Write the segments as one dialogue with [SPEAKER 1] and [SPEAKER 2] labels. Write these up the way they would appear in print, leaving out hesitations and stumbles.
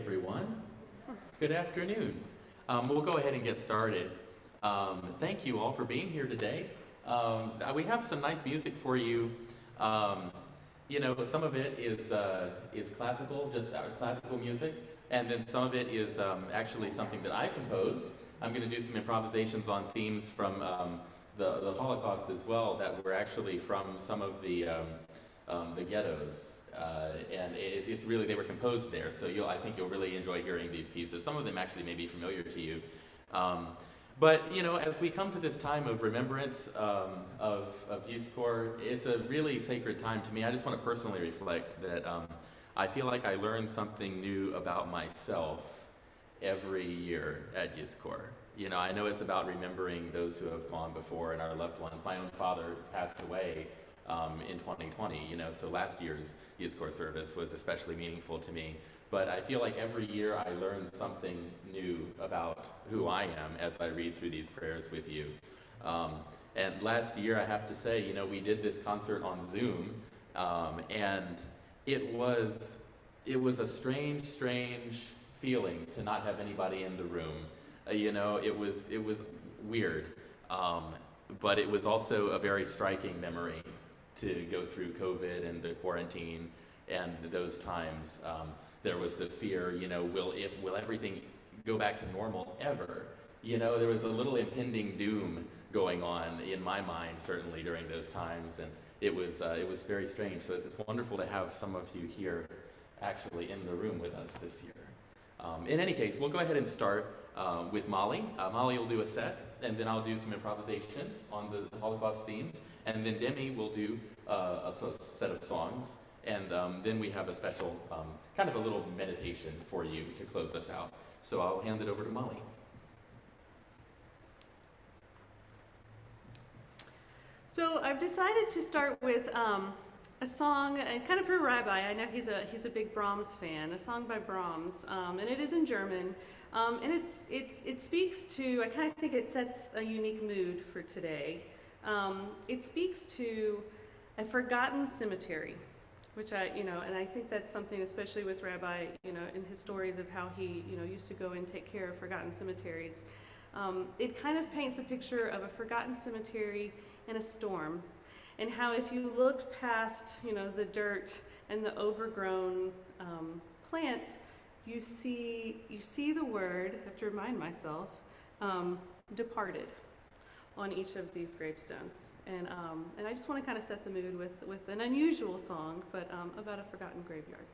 [SPEAKER 1] everyone. Good afternoon. We'll go ahead and get started. Thank you all for being here today. We have some nice music for you. Some of it is classical, just classical music, and then some of it is actually something that I composed. I'm going to do some improvisations on themes from the Holocaust as well that were actually from some of the ghettos. And it's really, they were composed there, so I think you'll really enjoy hearing these pieces. Some of them actually may be familiar to you. But as we come to this time of remembrance of Youth Corps, it's a really sacred time to me. I just want to personally reflect that I feel like I learn something new about myself every year at Youth Corps. I know it's about remembering those who have gone before and our loved ones. My own father passed away in 2020, so last year's Youth Corps service was especially meaningful to me. But I feel like every year I learn something new about who I am as I read through these prayers with you. And last year, I have to say, we did this concert on Zoom, and it was a strange feeling to not have anybody in the room. It was weird, but it was also a very striking memory to go through COVID and the quarantine and those times. There was the fear, will everything go back to normal ever? There was a little impending doom going on in my mind, certainly during those times, and it was very strange. So it's wonderful to have some of you here actually in the room with us this year. In any case, we'll go ahead and start with Molly. Molly will do a set, and then I'll do some improvisations on the Holocaust themes, and then Demi will do a set of songs, and then we have a special, kind of a little meditation for you to close us out. So I'll hand it over to Molly.
[SPEAKER 2] So I've decided to start with a song, kind of for Rabbi. I know he's a big Brahms fan. A song by Brahms, and it is in German, and it speaks to. I kind of think it sets a unique mood for today. It speaks to a forgotten cemetery, which and I think that's something, especially with Rabbi, in his stories of how he, used to go and take care of forgotten cemeteries. It kind of paints a picture of a forgotten cemetery in a storm, and how if you look past, the dirt and the overgrown plants, you see the word, I have to remind myself, departed on each of these gravestones. And I just want to kind of set the mood with an unusual song, but about a forgotten graveyard.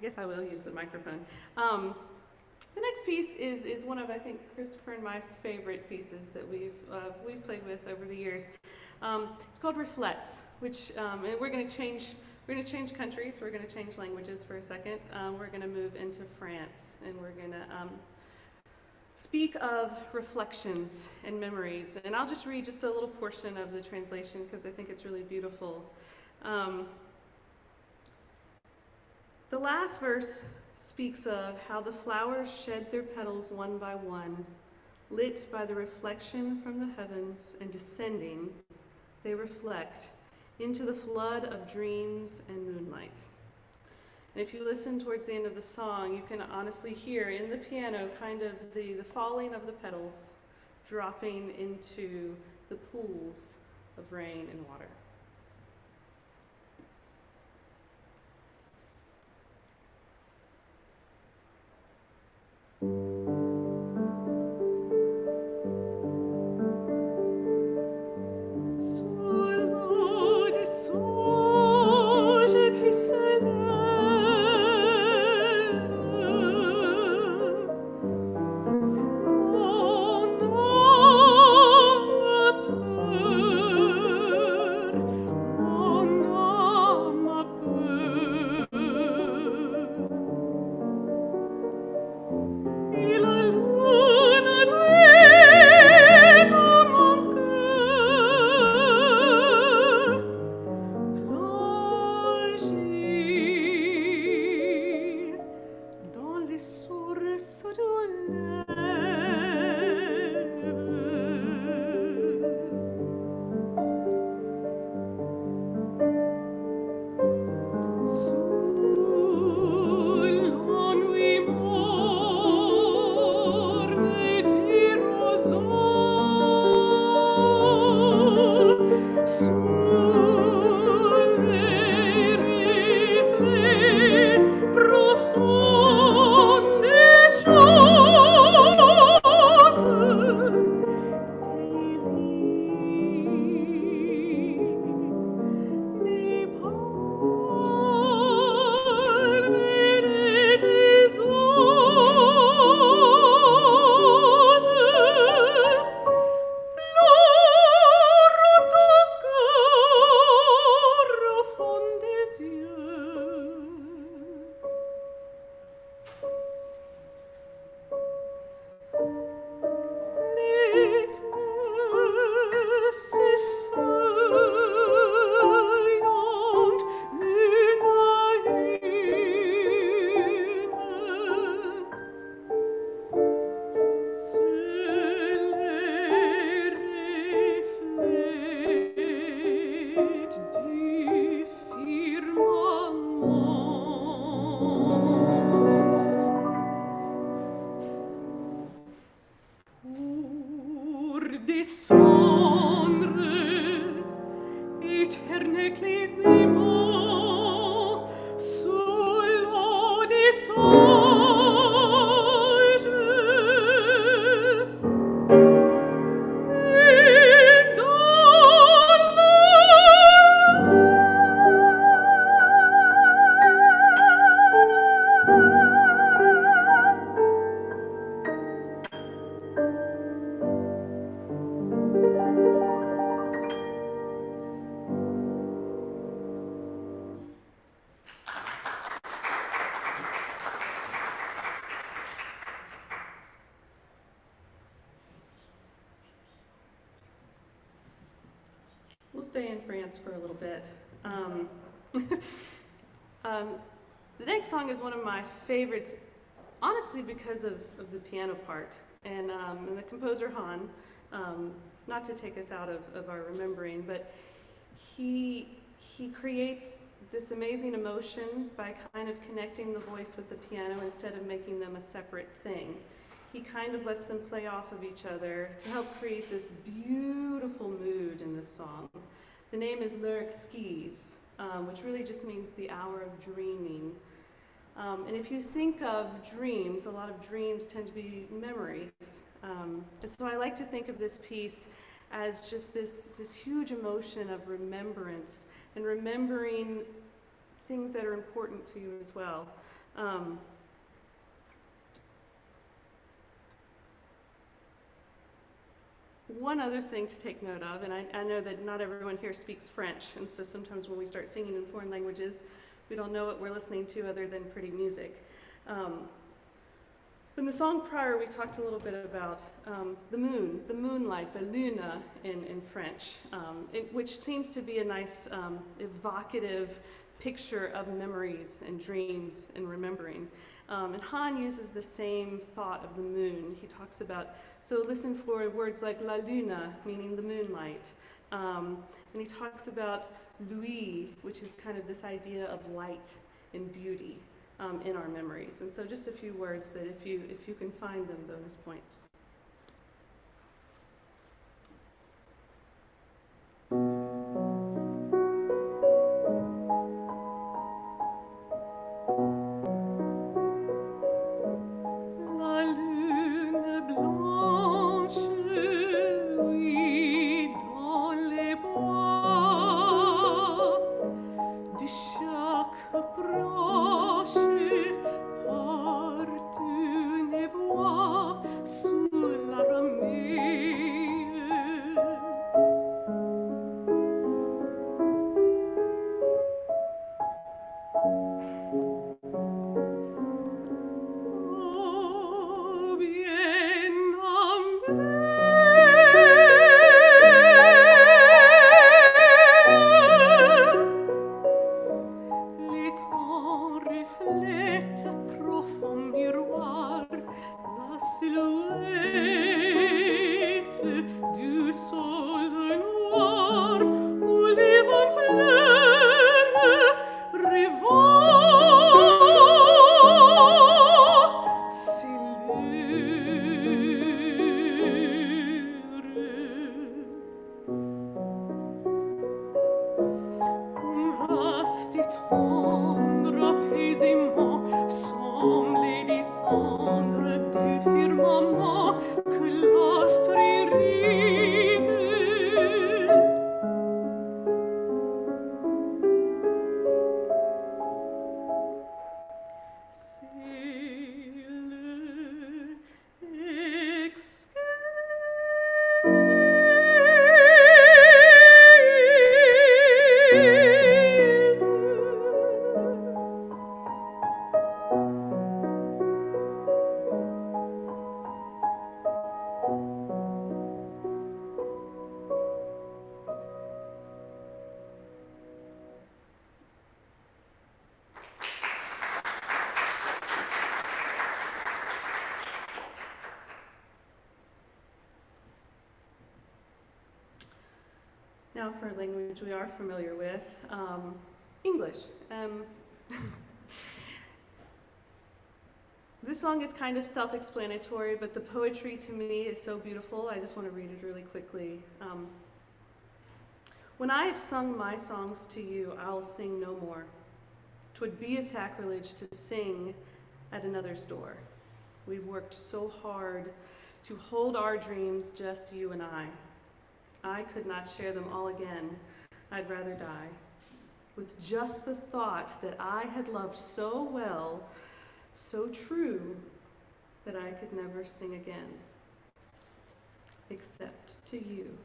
[SPEAKER 2] guess I will use the microphone. The next piece is one of, I think, Christopher and my favorite pieces that we've played with over the years. It's called Reflets, which and we're going to change countries. We're going to change languages for a second. We're going to move into France, and we're going to speak of reflections and memories. And I'll just read just a little portion of the translation because I think it's really beautiful. The last verse speaks of how the flowers shed their petals one by one, lit by the reflection from the heavens, and descending, they reflect into the flood of dreams and moonlight. And if you listen towards the end of the song, you can honestly hear in the piano kind of the falling of the petals dropping into the pools of rain and water. We'll stay in France for a little bit. The next song is one of my favorites, honestly, because of the piano part. And the composer, Han, not to take us out of our remembering, but he creates this amazing emotion by kind of connecting the voice with the piano instead of making them a separate thing. He kind of lets them play off of each other to help create this beautiful mood in this song. The name is Lyric Skis, which really just means the hour of dreaming. And if you think of dreams, a lot of dreams tend to be memories. And so I like to think of this piece as just this huge emotion of remembrance and remembering things that are important to you as well. One other thing to take note of, and I know that not everyone here speaks French, and so sometimes when we start singing in foreign languages, we don't know what we're listening to other than pretty music. In the song prior, we talked a little bit about the moon, the moonlight, the luna in French, which seems to be a nice evocative picture of memories and dreams and remembering. And Han uses the same thought of the moon. He talks about, so listen for words like la luna, meaning the moonlight. And he talks about Louis, which is kind of this idea of light and beauty in our memories. And so just a few words that if you can find them, bonus points. Now for a language we are familiar with, English. This song is kind of self-explanatory, but the poetry to me is so beautiful. I just want to read it really quickly. When I have sung my songs to you, I'll sing no more. 'Twould be a sacrilege to sing at another's door. We've worked so hard to hold our dreams, just you and I. I could not share them all again. I'd rather die. With just the thought that I had loved so well, so true, that I could never sing again, except to you.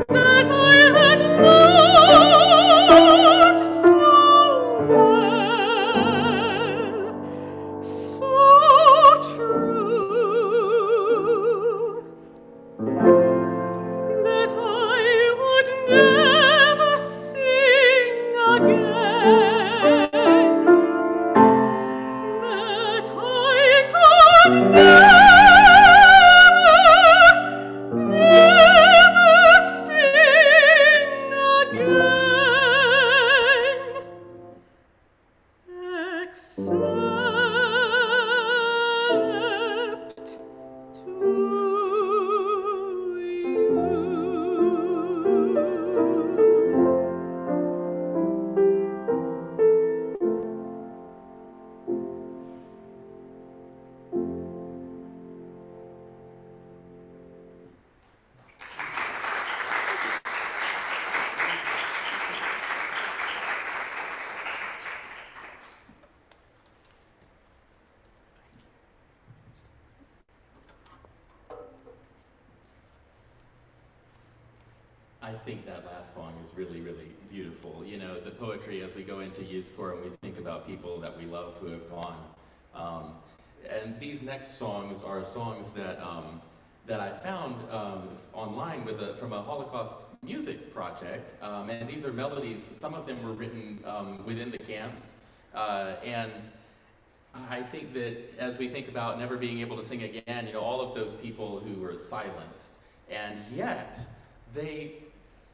[SPEAKER 2] That never sing again, that I could never sing again, except to you.
[SPEAKER 1] I think that last song is really, really beautiful. You know, the poetry as we go into youth corps and we think about people that we love who have gone. And these next songs are songs that that I found online from a Holocaust music project. And these are melodies. Some of them were written within the camps. And I think that as we think about never being able to sing again, you know, all of those people who were silenced, and yet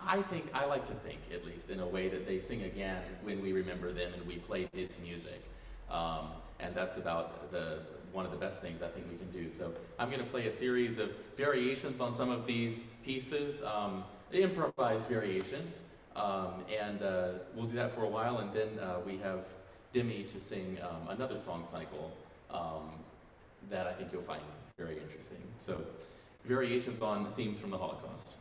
[SPEAKER 1] I like to think, at least in a way, that they sing again when we remember them and we play this music. And that's about one of the best things I think we can do. So I'm going to play a series of variations on some of these pieces, improvised variations, and we'll do that for a while, and then we have Demi to sing another song cycle that I think you'll find very interesting. So variations on themes from the Holocaust.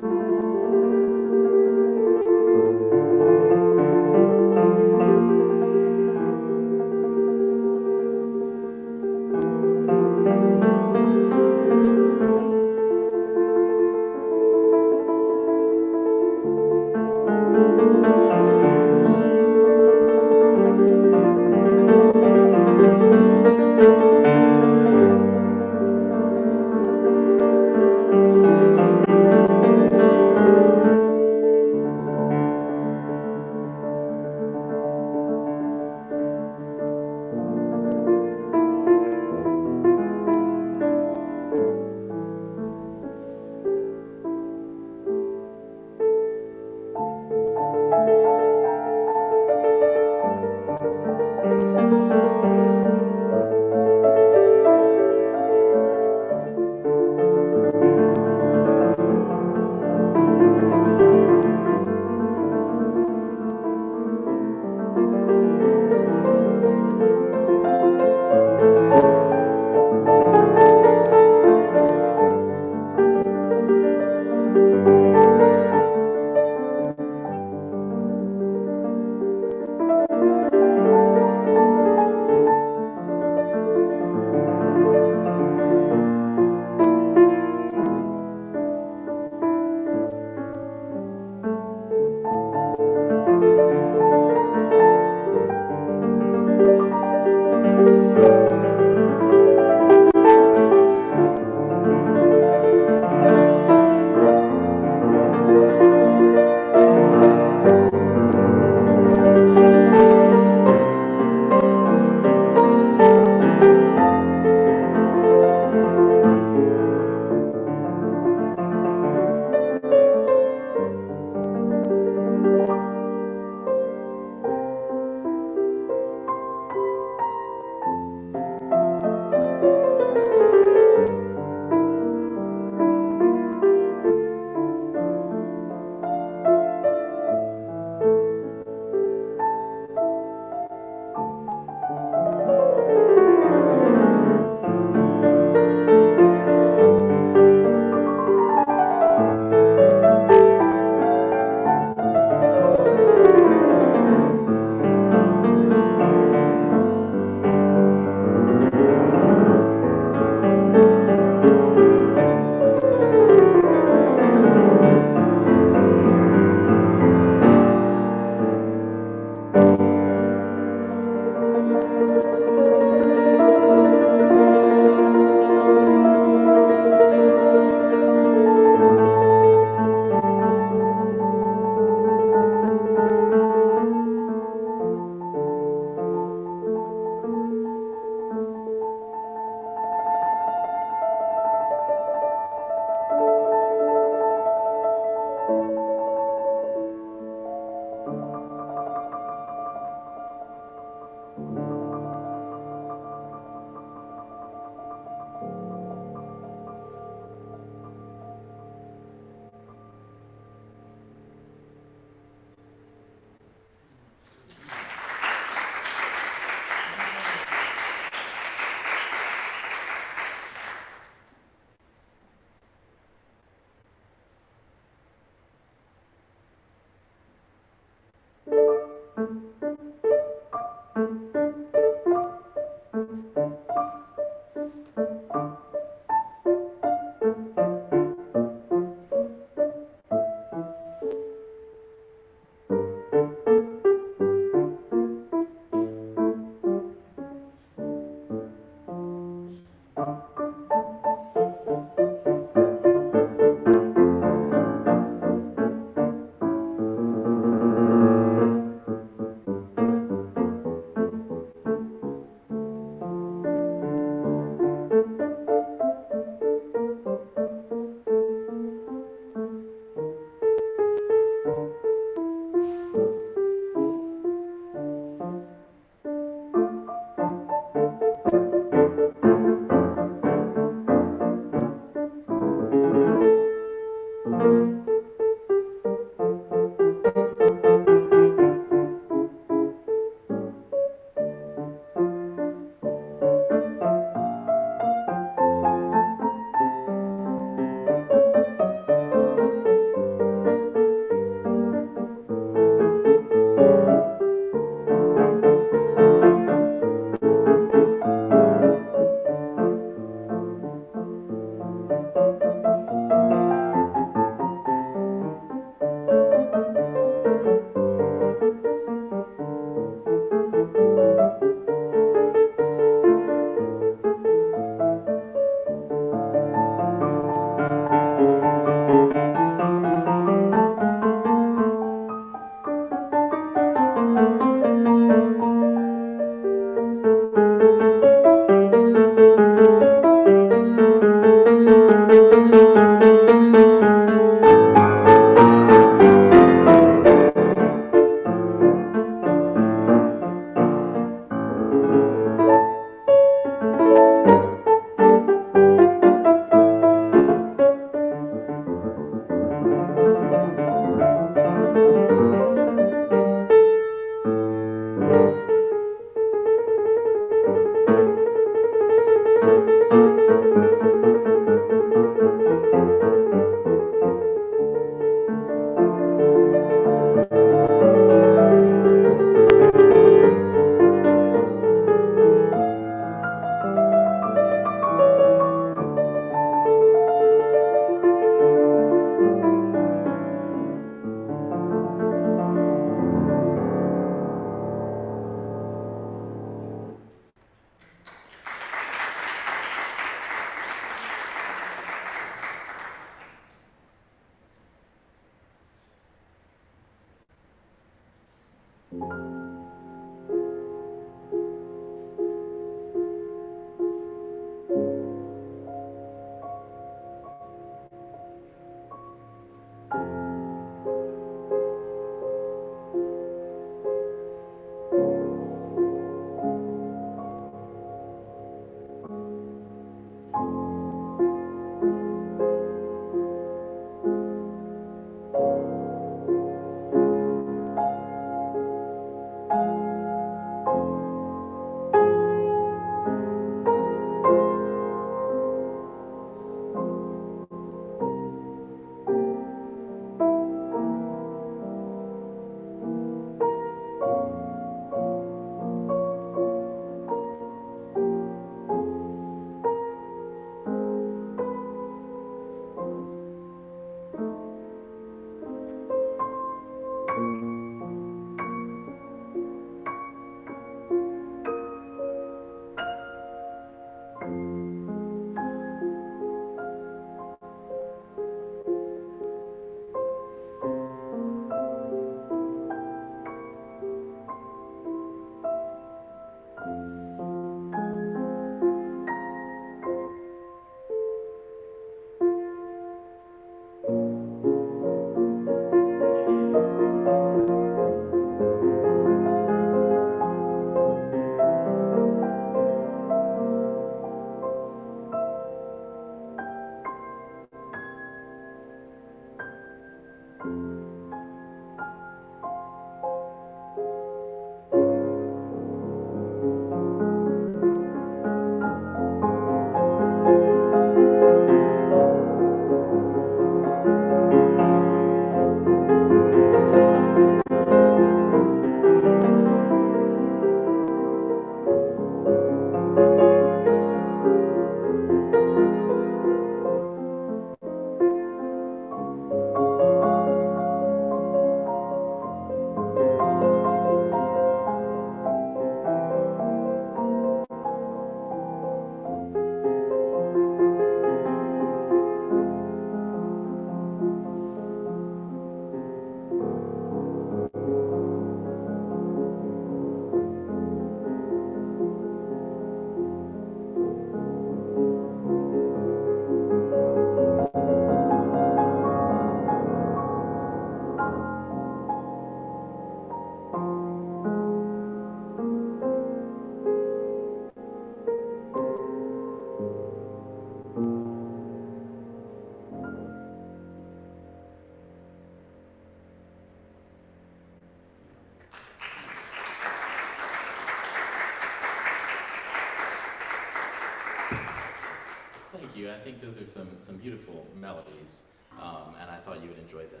[SPEAKER 1] Thank you. I think those are some beautiful melodies, and I thought you would enjoy them.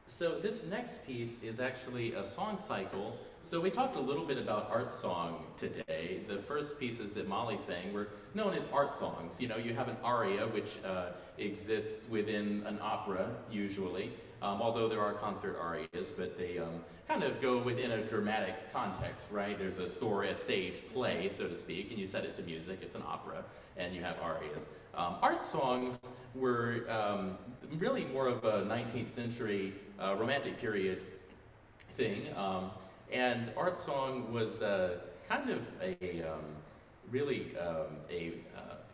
[SPEAKER 1] So this next piece is actually a song cycle. So we talked a little bit about art song today. The first pieces that Molly sang were known as art songs. You know, you have an aria, which exists within an opera, usually, although there are concert arias, but they kind of go within a dramatic context, right? There's a story, a stage play, so to speak, and you set it to music. It's an opera, and you have arias. Art songs were really more of a 19th century romantic period thing, and art song was kind of a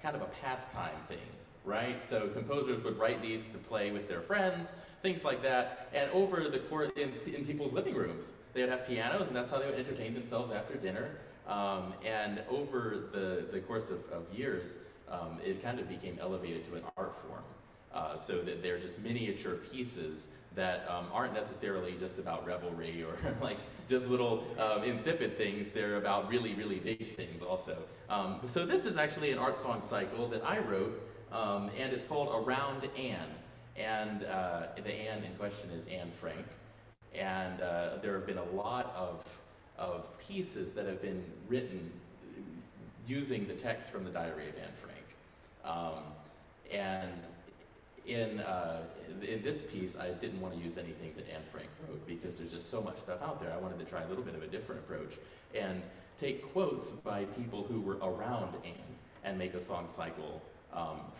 [SPEAKER 1] kind of a pastime thing, right? So composers would write these to play with their friends, things like that, and over the course in people's living rooms, they would have pianos, and that's how they would entertain themselves after dinner. And over the course of years, it kind of became elevated to an art form. so that they're just miniature pieces that aren't necessarily just about revelry or like just little insipid things. They're about really, really big things also. So this is actually an art song cycle that I wrote, and it's called Around Anne. And the Anne in question is Anne Frank. And there have been a lot of pieces that have been written using the text from the Diary of Anne Frank. And in this piece, I didn't want to use anything that Anne Frank wrote because there's just so much stuff out there. I wanted to try a little bit of a different approach and take quotes by people who were around Anne and make a song cycle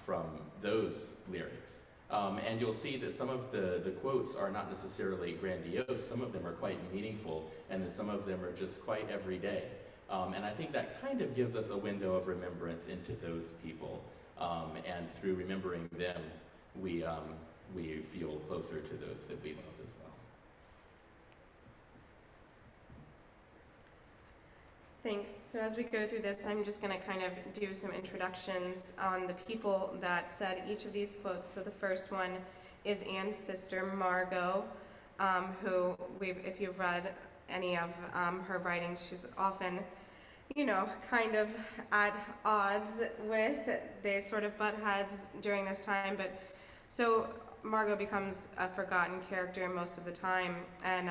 [SPEAKER 1] from those lyrics. And you'll see that some of the quotes are not necessarily grandiose. Some of them are quite meaningful, and then some of them are just quite everyday. And I think that kind of gives us a window of remembrance into those people. And through remembering them, we feel closer to those that we love as well.
[SPEAKER 3] Thanks. So as we go through this, I'm just going to kind of do some introductions on the people that said each of these quotes. So the first one is Anne's sister, Margot, who if you've read any of her writings, she's often, kind of at odds with. They sort of butt heads during this time, but so Margot becomes a forgotten character most of the time, and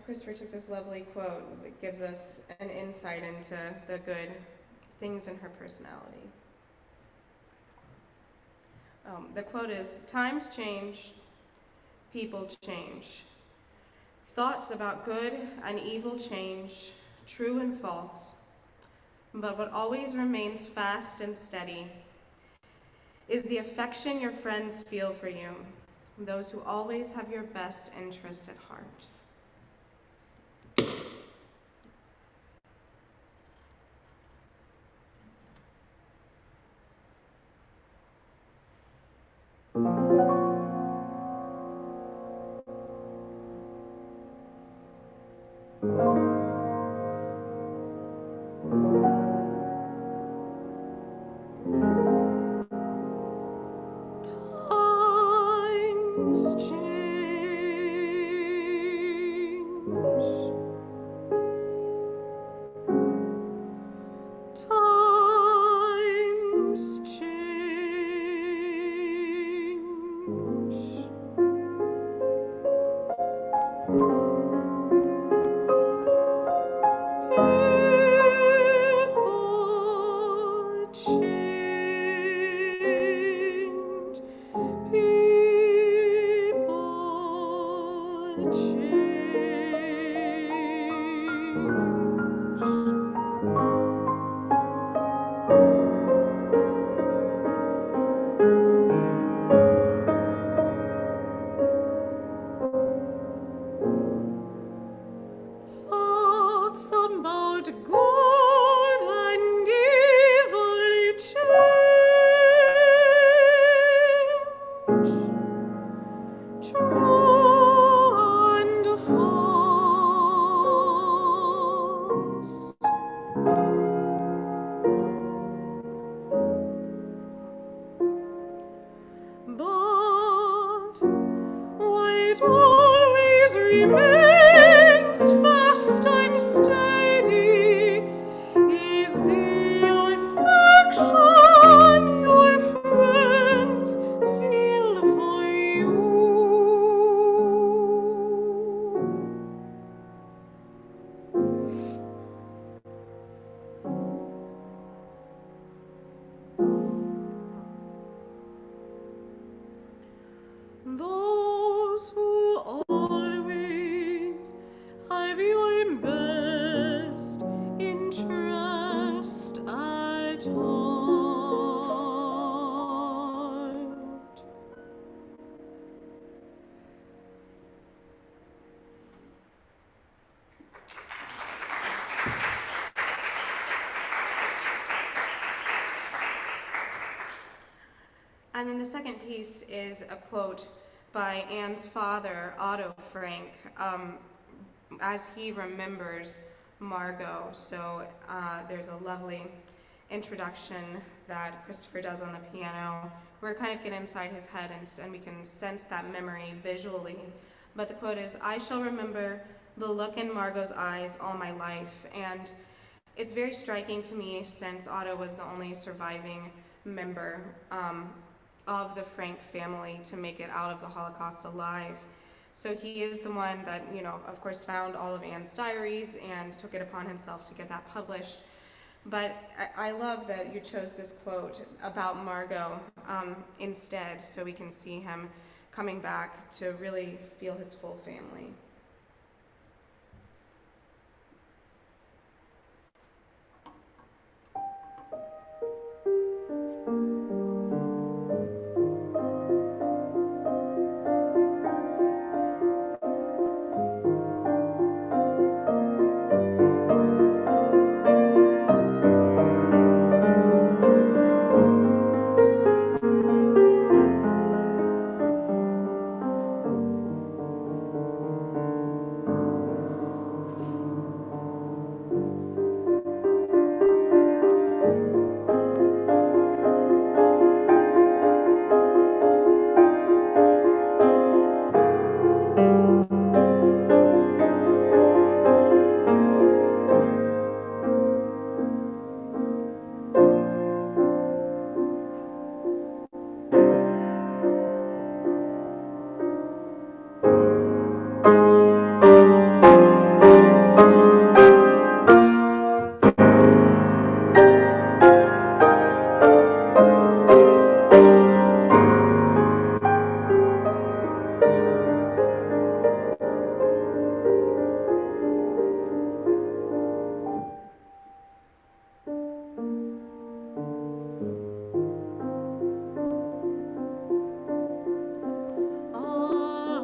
[SPEAKER 3] Christopher took this lovely quote that gives us an insight into the good things in her personality. The quote is, "Times change, people change. Thoughts about good and evil change, true and false. But what always remains fast and steady is the affection your friends feel for you, those who always have your best interest at heart."
[SPEAKER 2] Times change. Times change. People change. People change. Thoughts about good and evil change, true and false. But what always remains fast and steady is the affection your friends feel for you. Those who always have your best interest at heart.
[SPEAKER 3] And then the second piece is a quote by Anne's father, Otto Frank, as he remembers Margot. So there's a lovely introduction that Christopher does on the piano. We're kind of getting inside his head, and we can sense that memory visually. But the quote is, "I shall remember the look in Margot's eyes all my life." And it's very striking to me, since Otto was the only surviving member of the Frank family to make it out of the Holocaust alive. So he is the one that, of course, found all of Anne's diaries and took it upon himself to get that published. But I love that you chose this quote about Margot instead, so we can see him coming back to really feel his full family.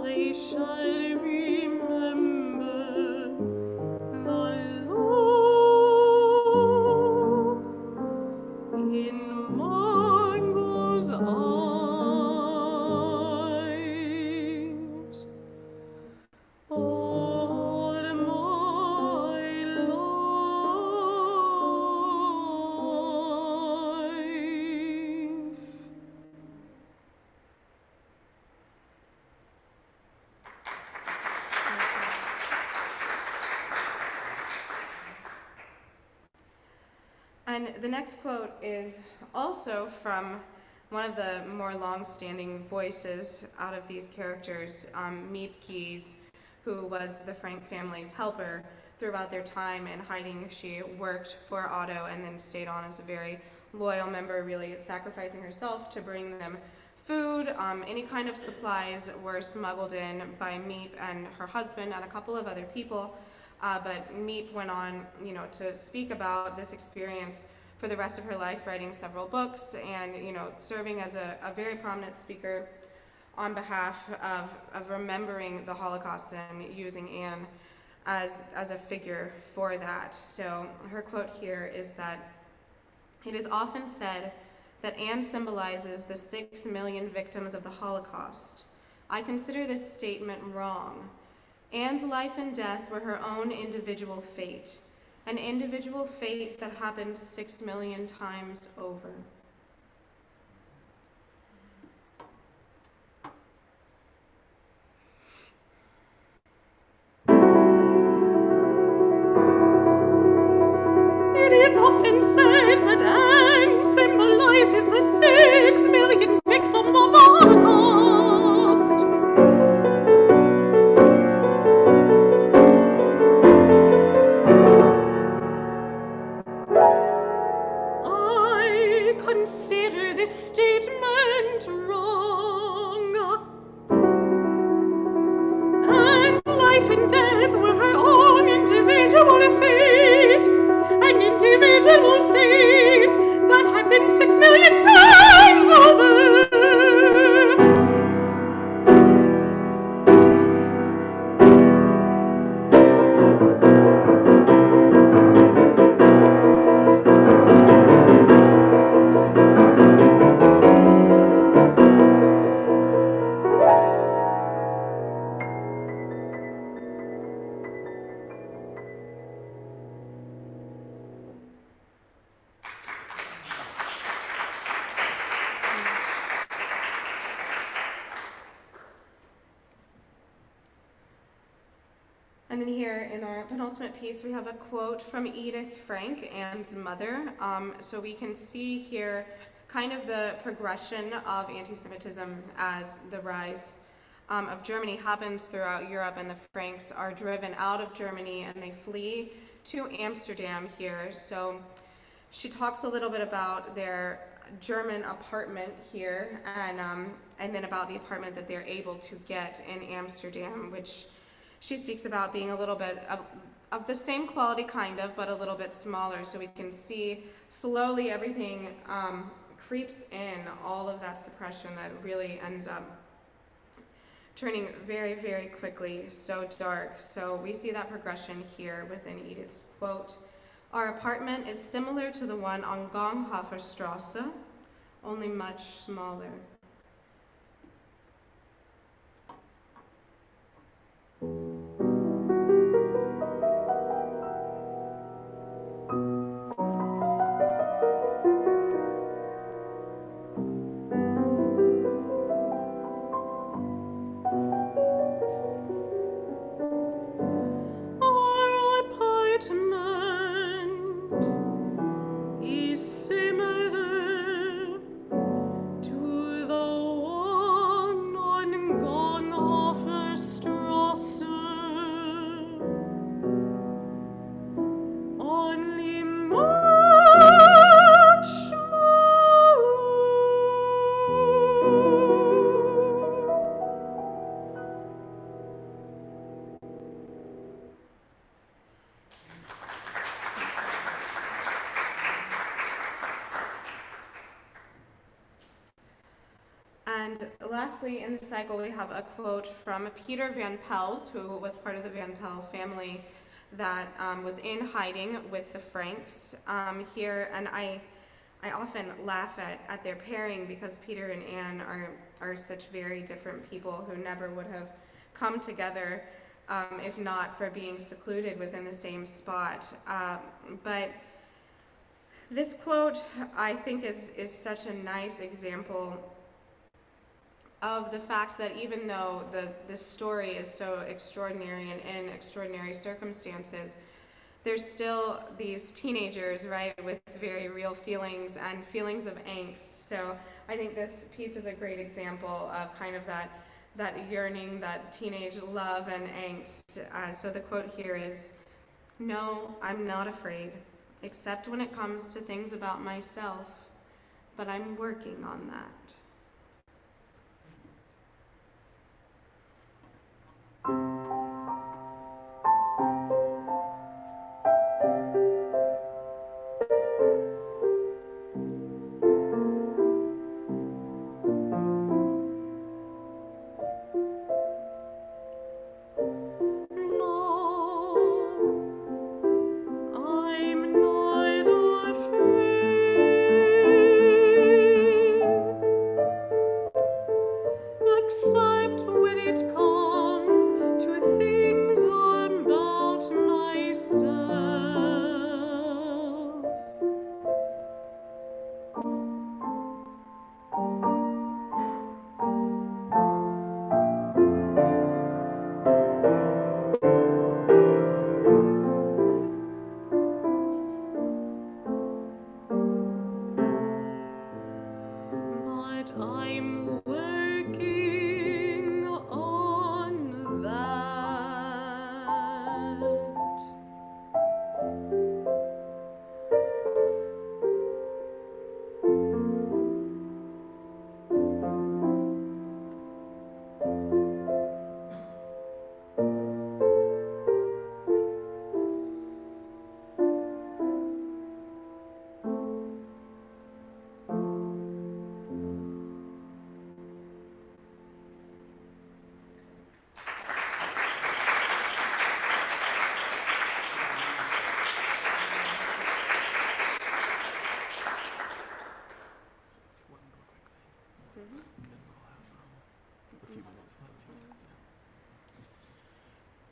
[SPEAKER 2] I shall remember the look in Margot's eyes all my life.
[SPEAKER 3] And the next quote is also from one of the more long-standing voices out of these characters, Miep Keyes, who was the Frank family's helper throughout their time in hiding. She worked for Otto and then stayed on as a very loyal member, really sacrificing herself to bring them food. Any kind of supplies were smuggled in by Miep and her husband and a couple of other people. But Miep went on, to speak about this experience for the rest of her life, writing several books and, serving as a very prominent speaker on behalf of remembering the Holocaust and using Anne as a figure for that. So her quote here is that, "It is often said that Anne symbolizes the 6 million victims of the Holocaust. I consider this statement wrong. Anne's life and death were her own individual fate, an individual fate that happened 6 million times over."
[SPEAKER 2] It is often said that Anne symbolizes the 6 million victims of the Holocaust. I consider this statement wrong. Anne's life and death were her own individual fate, an individual fate that happened 6 million times over.
[SPEAKER 3] in our penultimate piece, we have a quote from Edith Frank, Anne's mother. So we can see here kind of the progression of anti-Semitism as the rise of Germany happens throughout Europe, and the Franks are driven out of Germany and they flee to Amsterdam here. So she talks a little bit about their German apartment here, and then about the apartment that they're able to get in Amsterdam, which she speaks about being a little bit of the same quality kind of, but a little bit smaller. So we can see slowly everything creeps in, all of that suppression that really ends up turning very, very quickly so dark. So we see that progression here within Edith's quote. Our apartment is similar to the one on Gonghoferstrasse, only much smaller. And lastly, in the cycle, we have a quote from Peter Van Pels, who was part of the Van Pel family that was in hiding with the Franks here. And I often laugh at their pairing because Peter and Anne are such very different people who never would have come together if not for being secluded within the same spot. But this quote, I think, is such a nice example of the fact that even though the story is so extraordinary and in extraordinary circumstances, there's still these teenagers, right, with very real feelings and feelings of angst. So I think this piece is a great example of kind of that yearning, that teenage love and angst. So the quote here is, "No, I'm not afraid, except when it comes to things about myself, but I'm working on that."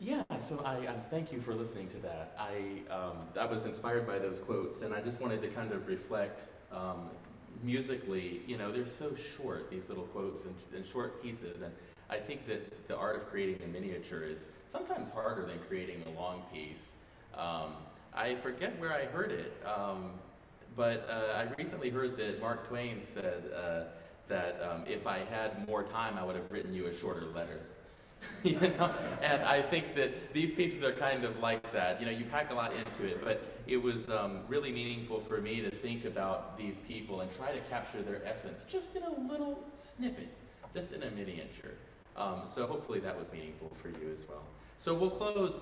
[SPEAKER 1] Yeah, so I thank you for listening to that. I was inspired by those quotes, and I just wanted to kind of reflect musically. You know, they're so short, these little quotes and short pieces, and I think that the art of creating a miniature is sometimes harder than creating a long piece. I forget where I heard it, but I recently heard that Mark Twain said that if I had more time, I would have written you a shorter letter. You know? And I think that these pieces are kind of like that. You know, you pack a lot into it, but it was really meaningful for me to think about these people and try to capture their essence just in a little snippet, just in a miniature. So hopefully that was meaningful for you as well. So we'll close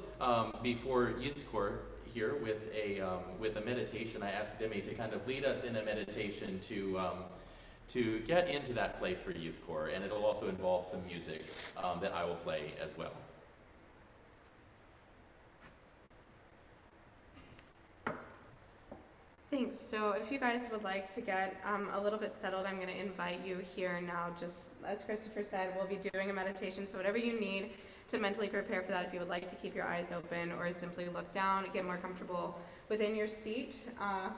[SPEAKER 1] before Yiskor here with a meditation. I asked Demi to kind of lead us in a meditation to get into that place for Yiskor, and it'll also involve some music that I will play as well.
[SPEAKER 3] Thanks. So if you guys would like to get a little bit settled, I'm going to invite you here now. Just as Christopher said, we'll be doing a meditation. So whatever you need to mentally prepare for that, if you would like to keep your eyes open or simply look down, get more comfortable within your seat,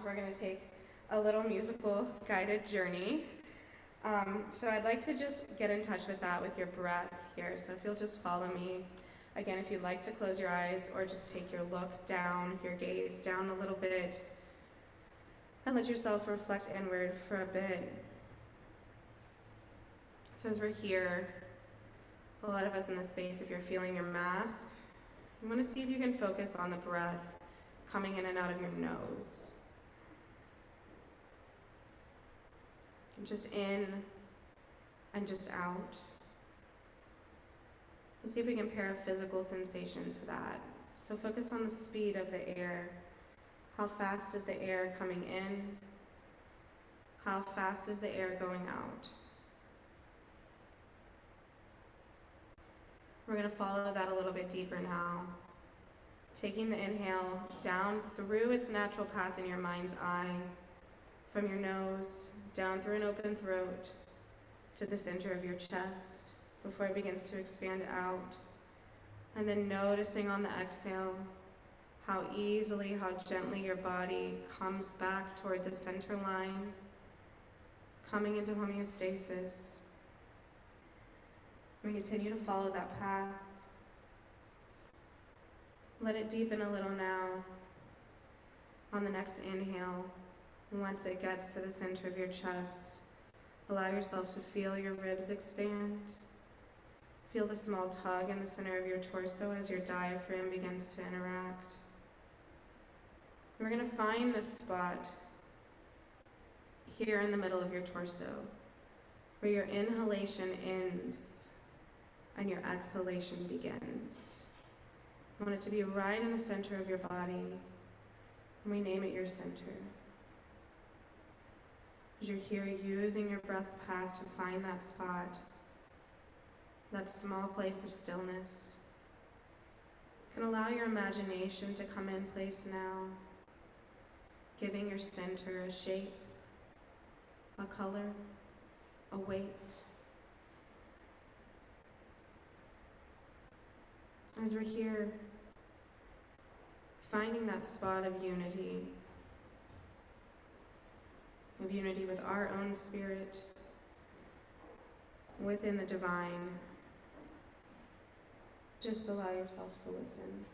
[SPEAKER 3] we're going to take a little musical guided journey. So I'd like to just get in touch with that with your breath here. So if you'll just follow me. Again, if you'd like to close your eyes or just take your look down, your gaze down a little bit, and let yourself reflect inward for a bit. So as we're here, a lot of us in this space, if you're feeling your mask, you want to see if you can focus on the breath coming in and out of your nose. Just in and just out. Let's see if we can pair a physical sensation to that. So focus on the speed of the air. How fast is the air coming in? How fast is the air going out? We're going to follow that a little bit deeper now. Taking the inhale down through its natural path in your mind's eye, from your nose, down through an open throat, to the center of your chest, before it begins to expand out. And then noticing on the exhale, how easily, how gently your body comes back toward the center line, coming into homeostasis. We continue to follow that path. Let it deepen a little now. On the next inhale, once it gets to the center of your chest, allow yourself to feel your ribs expand. Feel the small tug in the center of your torso as your diaphragm begins to interact. We're going to find this spot here in the middle of your torso, where your inhalation ends and your exhalation begins. I want it to be right in the center of your body, and we name it your center. As you're here using your breath path to find that spot, that small place of stillness, you can allow your imagination to come in place now, giving your center a shape, a color, a weight. As we're here, finding that spot of unity with our own spirit, within the divine, just allow yourself to listen.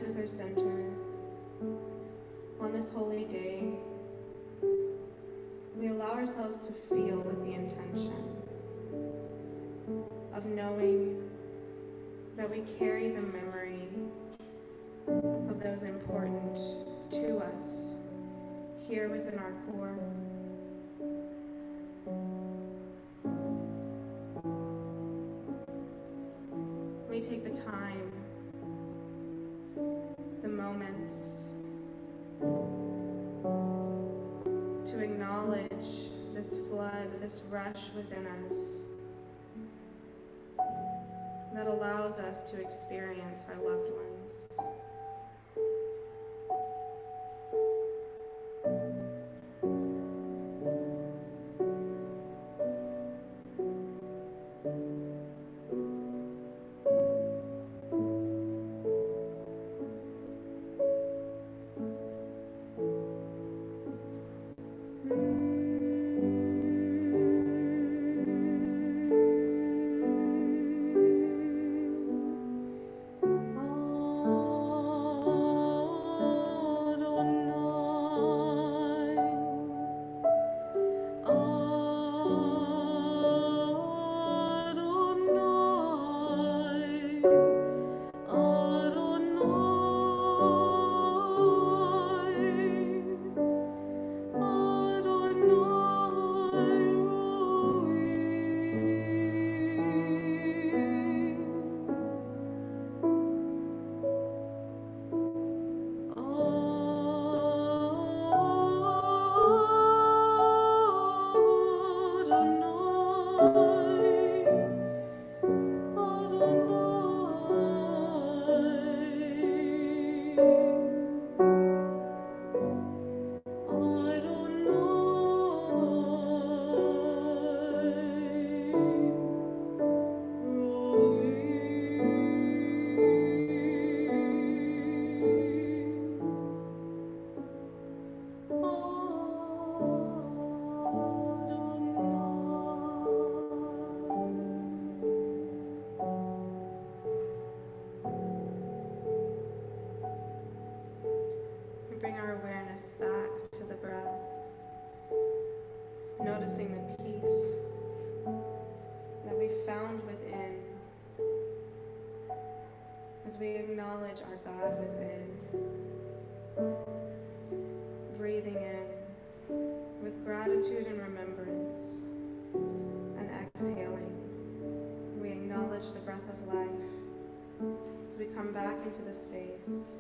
[SPEAKER 3] With our center on this holy day, we allow ourselves to feel with the intention of knowing that we carry the memory of those important to us here within our core. this flood, this rush within us that allows us to experience our loved ones. We bring our awareness back to the breath, noticing the peace that we found within as we acknowledge our God within. Breathing in with gratitude and remembrance, and exhaling, we acknowledge the breath of life as we come back into the space.